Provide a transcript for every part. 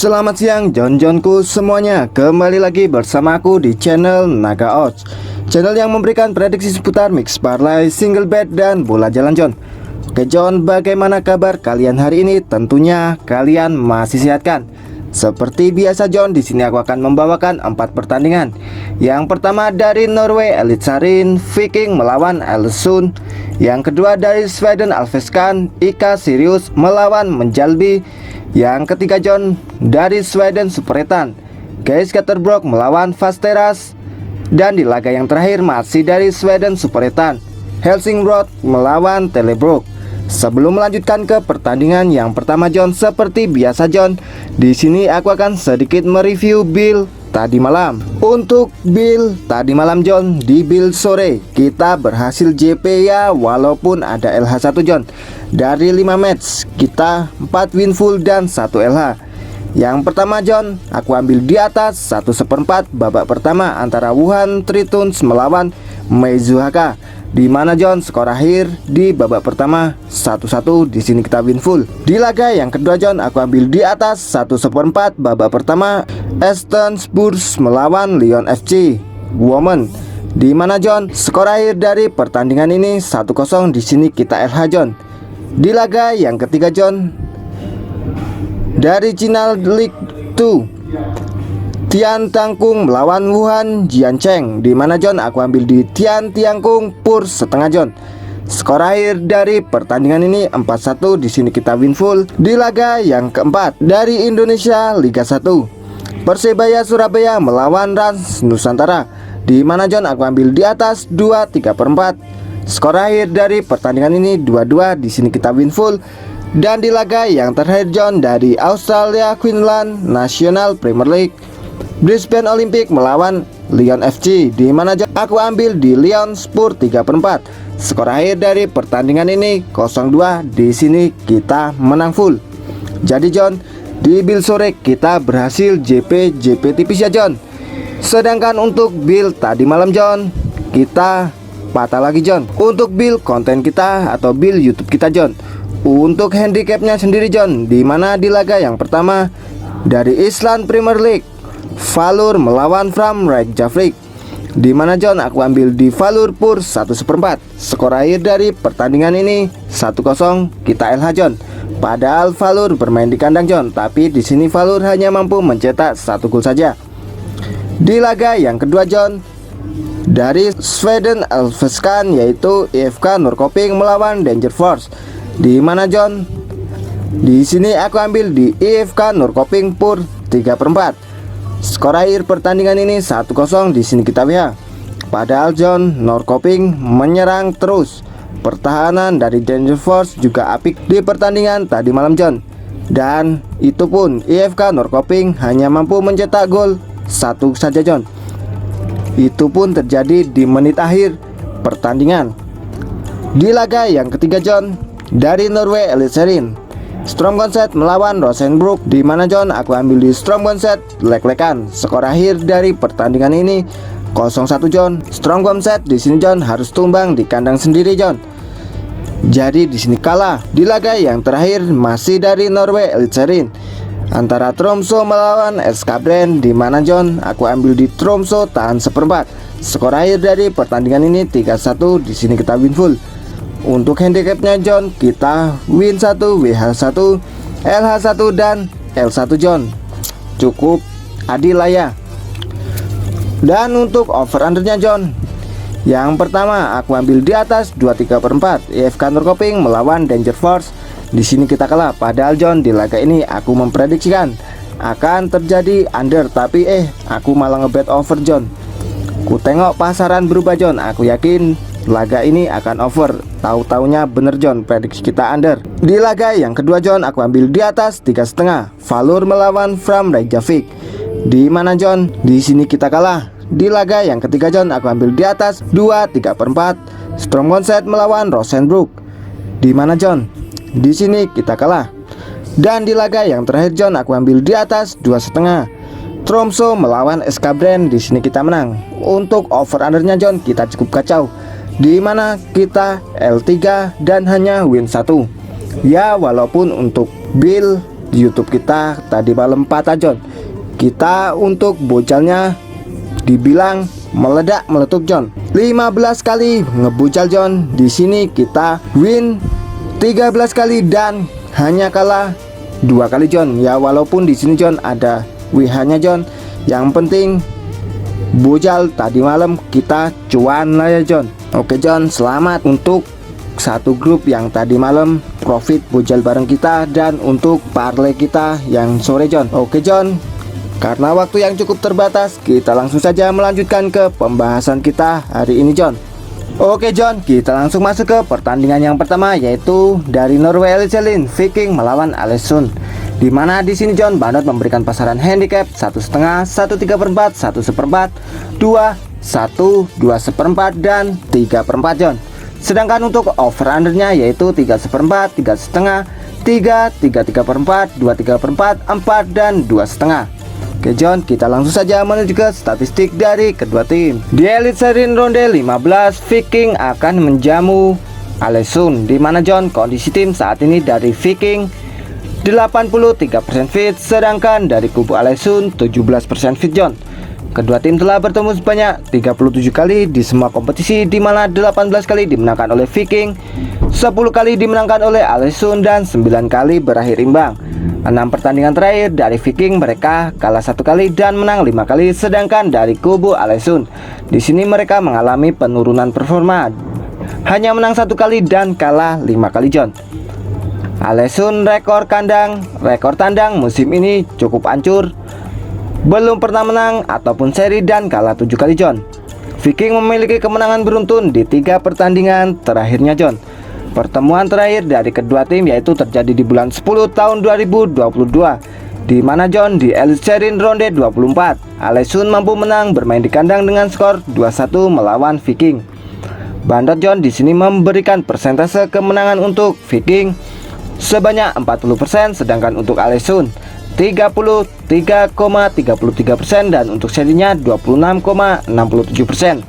Selamat siang Jon-Jonku semuanya. Kembali lagi bersama aku di channel Naga Odds, channel yang memberikan prediksi seputar mix parlay, single bet, dan bola jalan Jon. Oke Jon, bagaimana kabar kalian hari ini? Tentunya kalian masih sehat kan? Seperti biasa Jon, di sini aku akan membawakan 4 pertandingan. Yang pertama dari Norway, Eliteserien Viking melawan Ålesund. Yang kedua dari Sweden, Allsvenskan IK Sirius melawan Mjällby. Yang ketiga Jon, dari Sweden, Superettan Skatterbrook melawan Västerås. Dan di laga yang terakhir masih dari Sweden, Superettan Helsingborg melawan Trelleborg. Sebelum melanjutkan ke pertandingan yang pertama Jon, seperti biasa Jon, di sini aku akan sedikit mereview bill tadi malam. Untuk bill tadi malam Jon, di bill sore kita berhasil JP ya, walaupun ada LH1 Jon. Dari 5 match kita 4 win full dan 1 LH. Yang pertama Jon, aku ambil di atas 1/4 babak pertama antara Wuhan Tritoons melawan Meizuhaka, di mana Jon skor akhir di babak pertama 1-1. Di sini kita win full. Di laga yang kedua Jon, aku ambil di atas 1/4 babak pertama Aston Spurs melawan Lyon FC Women, di mana Jon skor akhir dari pertandingan ini 1-0. Di sini kita LH Jon. Di laga yang ketiga Jon, dari China League 2 Tian Tiangkung melawan Wuhan Jiancheng, di mana Jon aku ambil di Tian Tiangkung pur setengah Jon. Skor akhir dari pertandingan ini 4-1. Di sini kita win full. Di laga yang keempat dari Indonesia Liga 1 Persebaya Surabaya melawan Rans Nusantara, di mana Jon aku ambil di atas 2/3/4. Skor akhir dari pertandingan ini 2-2. Di sini kita win full. Dan di laga yang terakhir Jon, dari Australia Queensland National Premier League Brisbane Olympic melawan Lyon FC, di mana aku ambil di Lyon Spurs 3/4. Skor akhir dari pertandingan ini 0-2. Di sini kita menang full. Jadi Jon, di bill sore kita berhasil JP tipis ya Jon. Sedangkan untuk bill tadi malam Jon, kita patah lagi Jon. Untuk bill konten kita atau bill YouTube kita Jon, untuk handicapnya sendiri Jon, di mana di laga yang pertama dari Island Premier League Valur melawan Fram Reykjavik, di mana Jon aku ambil di Valur pur 1/4. Skor akhir dari pertandingan ini 1-0. Kita LH Jon. Padahal Valur bermain di kandang Jon, tapi di sini Valur hanya mampu mencetak 1 gol saja. Di laga yang kedua Jon, dari Sweden Allsvenskan yaitu IFK Norrköping melawan Danger Force, di mana Jon di sini aku ambil di IFK Norrköping pur 3/4. Skor akhir pertandingan ini 1-0. Di sini kita WH. Padahal Jon, Norrköping menyerang terus. Pertahanan dari Danger Force juga apik di pertandingan tadi malam Jon. Dan itu pun IFK Norrköping hanya mampu mencetak gol 1 saja Jon. Itu pun terjadi di menit akhir pertandingan. Di laga yang ketiga Jon, dari Norway Eliteserien Strømsgodset melawan Rosenborg, di mana Jon aku ambil di Strømsgodset lek-lekan. Skor akhir dari pertandingan ini 0-1 Jon. Strømsgodset di sini Jon harus tumbang di kandang sendiri Jon. Jadi di sini kalah. Di laga yang terakhir masih dari Norway Eliteserien antara Tromsø melawan SK Brann, di mana Jon aku ambil di Tromsø tahan 1/4. Skor akhir dari pertandingan ini 3-1. Di sini kita win full. Untuk handicapnya Jon, kita win 1, WH1, LH1, dan L1 Jon. Cukup adil lah ya. Dan untuk over undernya Jon, yang pertama aku ambil di atas 2/3/4 IFK Norrköping melawan Danger Force. Di sini kita kalah. Padahal Jon, di laga ini aku memprediksikan akan terjadi under, tapi aku malah ngebet over Jon. Ku tengok pasaran berubah Jon, aku yakin laga ini akan over. Tahu-taunya bener Jon, prediksi kita under. Di laga yang kedua Jon, aku ambil di atas 3,5 Valur melawan Fram Reykjavik, di mana Jon di sini kita kalah. Di laga yang ketiga Jon, aku ambil di atas 2/3/4 Strømsgodset melawan Rosenborg, di mana Jon di sini kita kalah. Dan di laga yang terakhir Jon, aku ambil di atas 2,5 Tromsø melawan SK Brann. Di sini kita menang. Untuk over undernya Jon, kita cukup kacau, di mana kita L3 dan hanya win 1. Ya, walaupun untuk bill di YouTube kita tadi malam patah John. Kita untuk bojalnya dibilang meledak-meletup John. 15 kali ngebucal John. Di sini kita win 13 kali dan hanya kalah 2 kali John. Ya walaupun di sini John ada WH-nya John. Yang penting bocal tadi malam kita cuan lah ya John. Oke John, selamat untuk satu grup yang tadi malam profit bocal bareng kita dan untuk parlay kita yang sore John. Oke John, karena waktu yang cukup terbatas, kita langsung saja melanjutkan ke pembahasan kita hari ini John. Oke John, kita langsung masuk ke pertandingan yang pertama, yaitu dari Norway Elite Challenge Viking melawan Alesund. Dimana di sini John Bandot memberikan pasaran handicap 1,5, 1/3/4, 1/4, 2, 1, 2/4 dan 3/4 John. Sedangkan untuk over undernya yaitu 3/4, 3,5, 3, 3/4, 2/3/4, 4 dan 2,5. Oke John, kita langsung saja menuju ke statistik dari kedua tim. Di Elite Series ronde 15, Viking akan menjamu Alesund. Dimana John kondisi tim saat ini dari Viking 83% fit, sedangkan dari kubu Alesund 17% fit John. Kedua tim telah bertemu sebanyak 37 kali di semua kompetisi, di mana 18 kali dimenangkan oleh Viking, 10 kali dimenangkan oleh Alesund dan 9 kali berakhir imbang. 6 pertandingan terakhir dari Viking mereka kalah 1 kali dan menang 5 kali, sedangkan dari kubu Alesund di sini mereka mengalami penurunan performa, hanya menang 1 kali dan kalah 5 kali John. Alesund rekor tandang musim ini cukup hancur, belum pernah menang ataupun seri dan kalah 7 kali John. Viking memiliki kemenangan beruntun di 3 pertandingan terakhirnya John. Pertemuan terakhir dari kedua tim yaitu terjadi di bulan 10 tahun 2022, di mana John di Elite Series ronde 24, Alesund mampu menang bermain di kandang dengan skor 2-1 melawan Viking. Bandot John di sini memberikan persentase kemenangan untuk Viking sebanyak 40%, sedangkan untuk Alesund 33,33% dan untuk serinya 26,67%.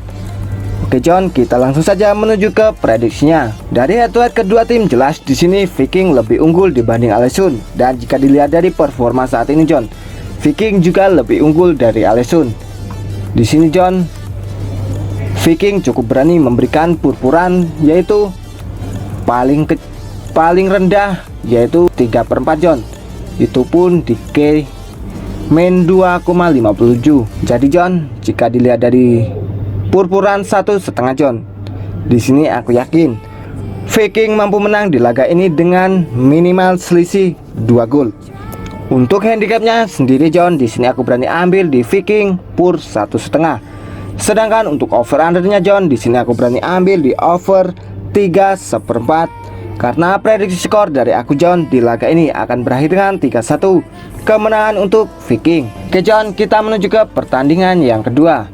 Oke John, kita langsung saja menuju ke prediksinya. Dari head to head kedua tim jelas di sini Viking lebih unggul dibanding Alesund, dan jika dilihat dari performa saat ini John, Viking juga lebih unggul dari Alesund. Di sini John, Viking cukup berani memberikan purpuran yaitu paling rendah yaitu 3/4 John. Itu pun di K main 2,57. Jadi John, jika dilihat dari purpuran 1,5 John, di sini aku yakin Viking mampu menang di laga ini dengan minimal selisih 2 gol. Untuk handicapnya sendiri John, di sini aku berani ambil di Viking pur 1,5. Sedangkan untuk over undernya John, di sini aku berani ambil di over 3/4. Karena prediksi skor dari aku John di laga ini akan berakhir dengan 3-1 kemenangan untuk Viking. Oke John, kita menuju ke pertandingan yang kedua.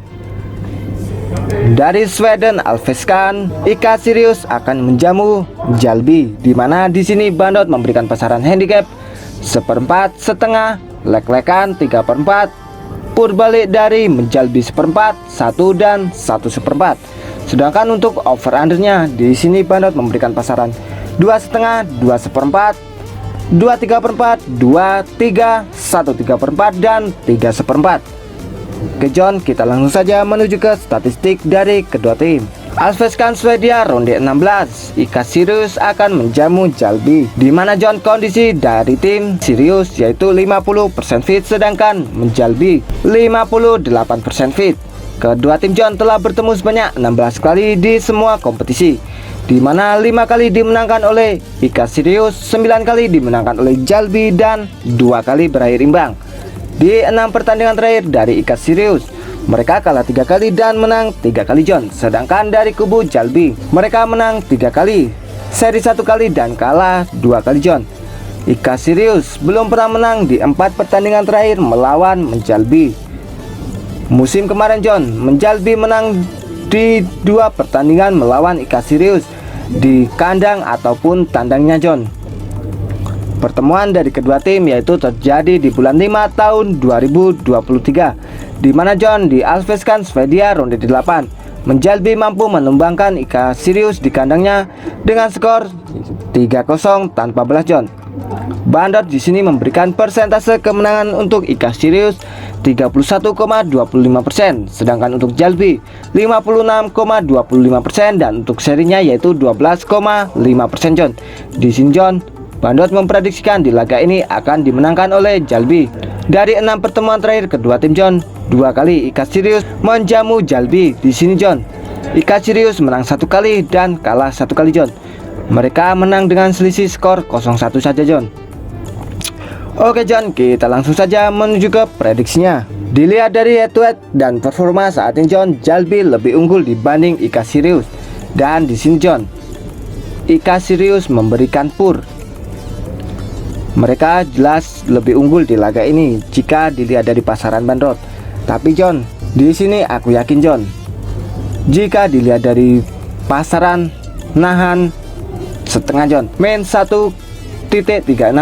Dari Sweden Allsvenskan, IK Sirius akan menjamu Mjällby, di mana di sini Bandot memberikan pasaran handicap 1/4, setengah, lek-lekan 3/4, pur balik dari Mjällby 1/4, 1 dan 1/4. Sedangkan untuk over undernya di sini Bandot memberikan pasaran 2,5, 2/4, 2/3/4, 2, 3, 1/3/4 dan 3/4. Oke John, kita langsung saja menuju ke statistik dari kedua tim. Allsvenskan Swedia ronde 16, IK Sirius akan menjamu Mjällby, di mana John kondisi dari tim Sirius yaitu 50% fit, sedangkan Mjällby 58% fit. Kedua tim John telah bertemu sebanyak 16 kali di semua kompetisi, di mana 5 kali dimenangkan oleh IK Sirius, 9 kali dimenangkan oleh Mjällby dan 2 kali berakhir imbang. Di 6 pertandingan terakhir dari IK Sirius, mereka kalah 3 kali dan menang 3 kali John. Sedangkan dari kubu Mjällby, mereka menang 3 kali, seri 1 kali dan kalah 2 kali John. IK Sirius belum pernah menang di 4 pertandingan terakhir melawan Mjällby. Musim kemarin John, Mjällby menang di 2 pertandingan melawan IK Sirius di kandang ataupun tandangnya John. Pertemuan dari kedua tim yaitu terjadi di bulan 5 tahun 2023, di mana John di Allsvenskan Swedia ronde 8, Mjällby mampu menumbangkan IK Sirius di kandangnya dengan skor 3-0 tanpa balas John. Bandot di sini memberikan persentase kemenangan untuk Ika Sirius 31,25%, sedangkan untuk Jalbi 56,25% dan untuk serinya yaitu 12,5% John. Di sini John, Bandot memprediksikan di laga ini akan dimenangkan oleh Jalbi. Dari 6 pertemuan terakhir kedua tim John, 2 kali Ika Sirius menjamu Jalbi. Di sini John, Ika Sirius menang 1 kali dan kalah 1 kali John. Mereka menang dengan selisih skor 0-1 saja John. Oke John, kita langsung saja menuju ke prediksinya. Dilihat dari head to head dan performa saat ini John, Jalbi lebih unggul dibanding Ika Sirius. Dan di sini John, Ika Sirius memberikan pur. Mereka jelas lebih unggul di laga ini jika dilihat dari pasaran Bandot. Tapi John, di sini aku yakin John, jika dilihat dari pasaran nahan setengah John, main 1.36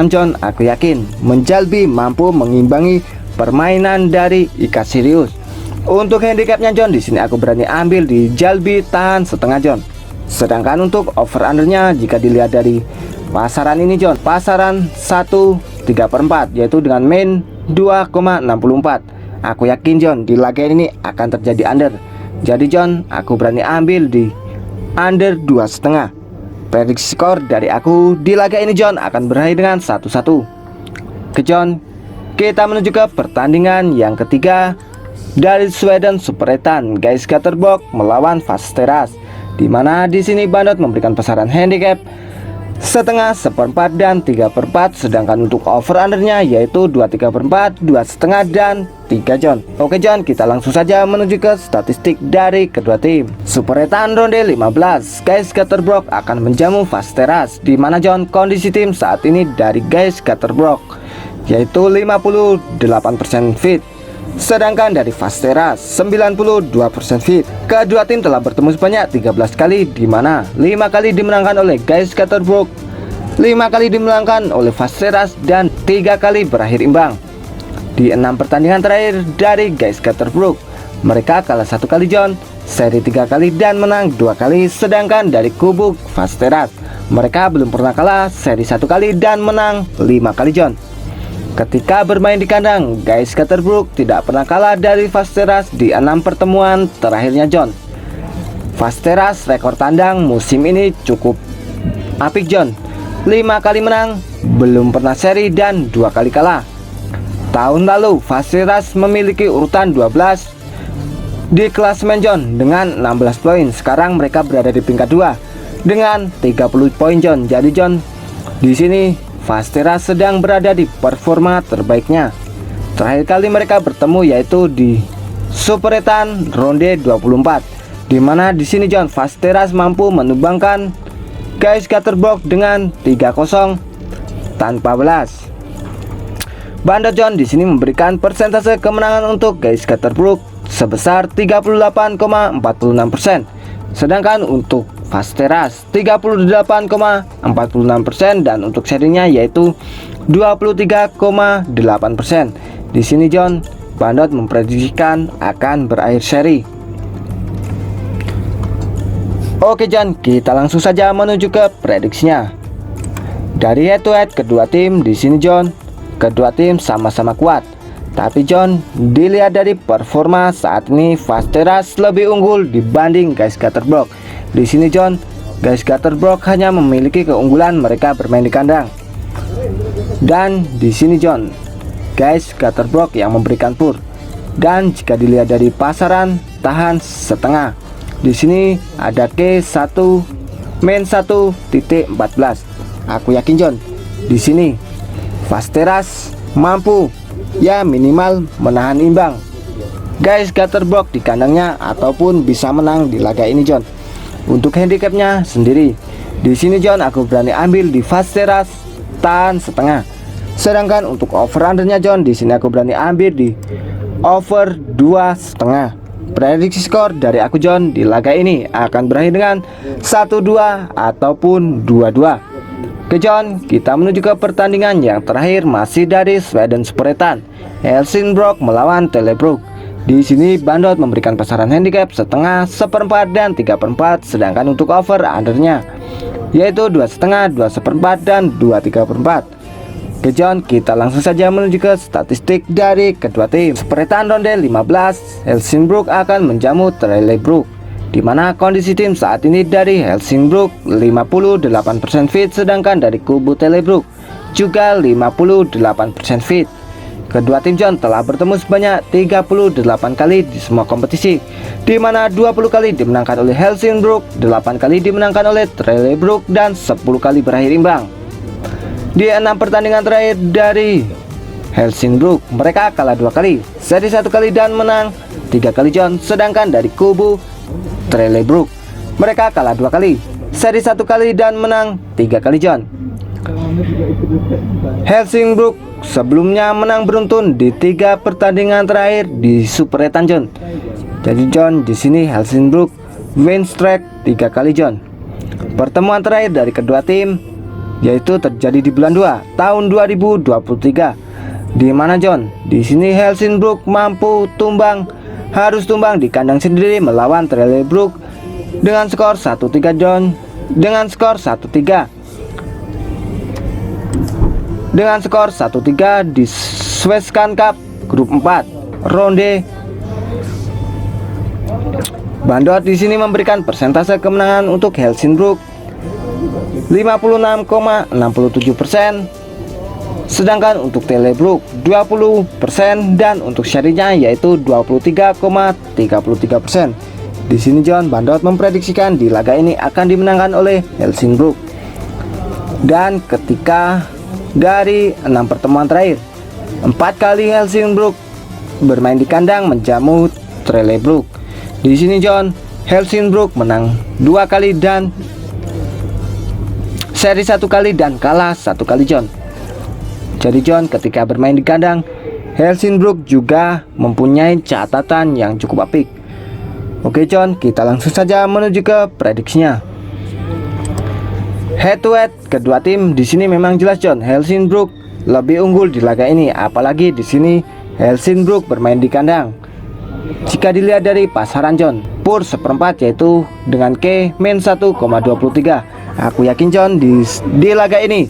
John, aku yakin Jalbi mampu mengimbangi permainan dari Ika Sirius. Untuk handicapnya John, di sini aku berani ambil di Jalbi tahan setengah John. Sedangkan untuk over undernya jika dilihat dari pasaran ini John, pasaran 1/3/4 yaitu dengan main 2,64. Aku yakin John di laga ini akan terjadi under. Jadi John, aku berani ambil di under 2,5. Prediksi skor dari aku di laga ini John akan berakhir dengan 1-1. Ke John, kita menuju ke pertandingan yang ketiga dari Sweden Superettan Gais Gatterbock melawan Vasteras, di mana di sini Bandot memberikan pasaran handicap setengah, 1/4 dan 3/4, sedangkan untuk over undernya yaitu 2/3/4, 2,5 dan 3 John. Oke John, kita langsung saja menuju ke statistik dari kedua tim. Superettan ronde 15, Gais Gatterbock akan menjamu Vasteras, di mana John kondisi tim saat ini dari Gais Gatterbock yaitu 58% fit, sedangkan dari Vasteras 92% fit. Kedua tim telah bertemu sebanyak 13 kali, di mana 5 kali dimenangkan oleh Gais Gatterbock, 5 kali dimenangkan oleh Vasteras dan 3 kali berakhir imbang. Di 6 pertandingan terakhir dari Gais Gatterbock, mereka kalah 1 kali John, seri 3 kali dan menang 2 kali. Sedangkan dari kubu Vasteras, mereka belum pernah kalah, seri 1 kali dan menang 5 kali John. Ketika bermain di kandang, Gais Gatterbock tidak pernah kalah dari Vasteras di 6 pertemuan terakhirnya John. Vasteras rekor tandang musim ini cukup apik John, 5 kali menang, belum pernah seri dan 2 kali kalah. Tahun lalu Vasteras memiliki urutan 12 di klasemen John dengan 16 poin. Sekarang mereka berada di peringkat 2 dengan 30 poin John. Jadi John, di sini Vasteras sedang berada di performa terbaiknya. Terakhir kali mereka bertemu yaitu di Superettan ronde 24, di mana di sini John, Vasteras mampu menumbangkan Gais Gatterbock dengan 3-0 tanpa balas. Bandot John di sini memberikan persentase kemenangan untuk Gais Gatterbock sebesar 38,46%, sedangkan untuk Vasteras 38,46% dan untuk serinya yaitu 23,8%. Di sini John, Bandot memprediksikan akan berakhir seri. Oke John, kita langsung saja menuju ke prediksinya. Dari head to head kedua tim, di sini John, kedua tim sama-sama kuat. Tapi John, dilihat dari performa saat ini Vasteras lebih unggul dibanding Gais Gatterbock. Di sini John, Gais Gatterbock hanya memiliki keunggulan mereka bermain di kandang. Dan di sini John, Gais Gatterbock yang memberikan pur. Dan jika dilihat dari pasaran tahan setengah, di sini ada K1 main 1.14. Aku yakin John, di sini Vasteras mampu ya minimal menahan imbang Gais Gatterbock di kandangnya ataupun bisa menang di laga ini John. Untuk handicapnya sendiri, di sini John aku berani ambil di Vasteras tahan setengah. Sedangkan untuk over undernya John, di sini aku berani ambil di over 2,5. Prediksi skor dari aku John di laga ini akan berakhir dengan 1-2 ataupun 2-2. Oke John, kita menuju ke pertandingan yang terakhir masih dari Sweden Superettan Helsingborg melawan Telebrook. Di sini Bandot memberikan pasaran handicap setengah, 1/4 dan 3/4, sedangkan untuk over undernya yaitu 2,5, 2,1/4 dan 2,3/4. Oke John, kita langsung saja menuju ke statistik dari kedua tim. Seperetan ronde 15, Helsingborg akan menjamu Trelleborg, di mana kondisi tim saat ini dari Helsingborg 58% fit, sedangkan dari kubu Trelleborg juga 58% fit. Kedua tim John telah bertemu sebanyak 38 kali di semua kompetisi, di mana 20 kali dimenangkan oleh Helsingborg, 8 kali dimenangkan oleh Trelleborg, dan 10 kali berakhir imbang. Di 6 pertandingan terakhir dari Helsingborg, mereka kalah 2 kali, seri 1 kali dan menang 3 kali John. Sedangkan dari kubu Trelleborg, mereka kalah 2 kali, seri 1 kali dan menang 3 kali John. Helsingborg sebelumnya menang beruntun di 3 pertandingan terakhir di Superettan John. Jadi John, di sini Helsingborg win streak 3 kali John. Pertemuan terakhir dari kedua tim yaitu terjadi di bulan 2 tahun 2023, di mana John, di sini Helsingborg harus tumbang di kandang sendiri melawan Trelleborg dengan skor 1-3 John. Dengan skor 1-3 di Svenskan Cup grup 4 ronde. Bandot di sini memberikan persentase kemenangan untuk Helsingborg 56,67%, sedangkan untuk Trelleborg 20% dan untuk serinya yaitu 23,33%. Di sini John, Bandot memprediksikan di laga ini akan dimenangkan oleh Helsingborg. Dan ketika dari 6 pertemuan terakhir, 4 kali Helsingborg bermain di kandang menjamu Trelleborg. Di sini John, Helsingborg menang 2 kali dan seri 1 kali dan kalah 1 kali John. Jadi John, ketika bermain di kandang, Helsingborg juga mempunyai catatan yang cukup apik. Oke John, kita langsung saja menuju ke prediksinya. Head to head kedua tim di sini memang jelas John, Helsingborg lebih unggul di laga ini, apalagi di sini Helsingborg bermain di kandang. Jika dilihat dari pasaran John, PUR seperempat yaitu dengan K min 1,23. Aku yakin John, di laga ini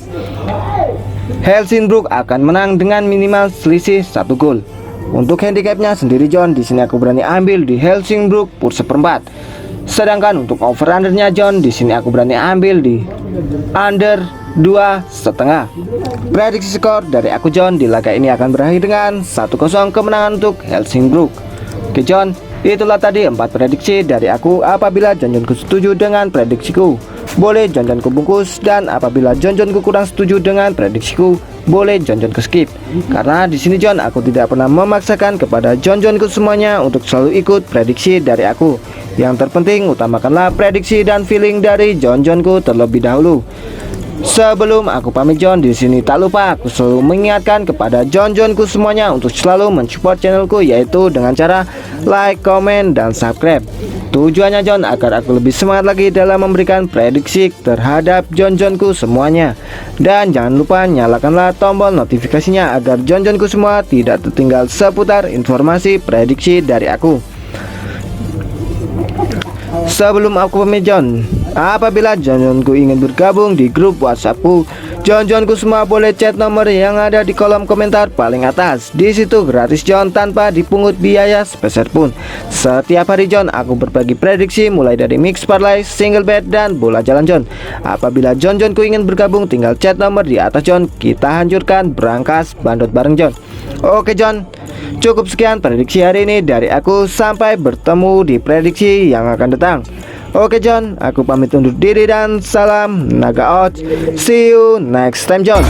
Helsingborg akan menang dengan minimal selisih 1 gol. Untuk handicapnya sendiri John, di sini aku berani ambil di Helsingborg PUR seperempat. Sedangkan untuk over undernya John, di sini aku berani ambil di under 2,5. Prediksi skor dari aku John, di laga ini akan berakhir dengan 1-0 kemenangan untuk Helsingborg. Oke John, itulah tadi 4 prediksi dari aku. Apabila John setuju dengan prediksiku, boleh John ku bungkus, dan apabila John ku kurang setuju dengan prediksiku, boleh John ku skip. Karena di sini John, aku tidak pernah memaksakan kepada John ku semuanya untuk selalu ikut prediksi dari aku. Yang terpenting utamakanlah prediksi dan feeling dari John ku terlebih dahulu. Sebelum aku pamit John, di sini tak lupa aku selalu mengingatkan kepada John ku semuanya untuk selalu mensupport channelku, yaitu dengan cara like, comment, dan subscribe. Tujuannya John agar aku lebih semangat lagi dalam memberikan prediksi terhadap John ku semuanya. Dan jangan lupa nyalakanlah tombol notifikasinya agar John ku semua tidak tertinggal seputar informasi prediksi dari aku. Sebelum aku pamit John, apabila John ku ingin bergabung di grup WhatsAppku, John ku semua boleh chat nomor yang ada di kolom komentar paling atas. Di situ gratis John, tanpa dipungut biaya sepeser pun. Setiap hari John aku berbagi prediksi mulai dari mix parlay, single bet, dan bola jalan John. Apabila John ku ingin bergabung, tinggal chat nomor di atas John. Kita hancurkan berangkas bandot bareng John. Oke John, cukup sekian prediksi hari ini dari aku. Sampai bertemu di prediksi yang akan datang. Oke John, aku pamit undur diri dan salam Naga Odds. See you next time John.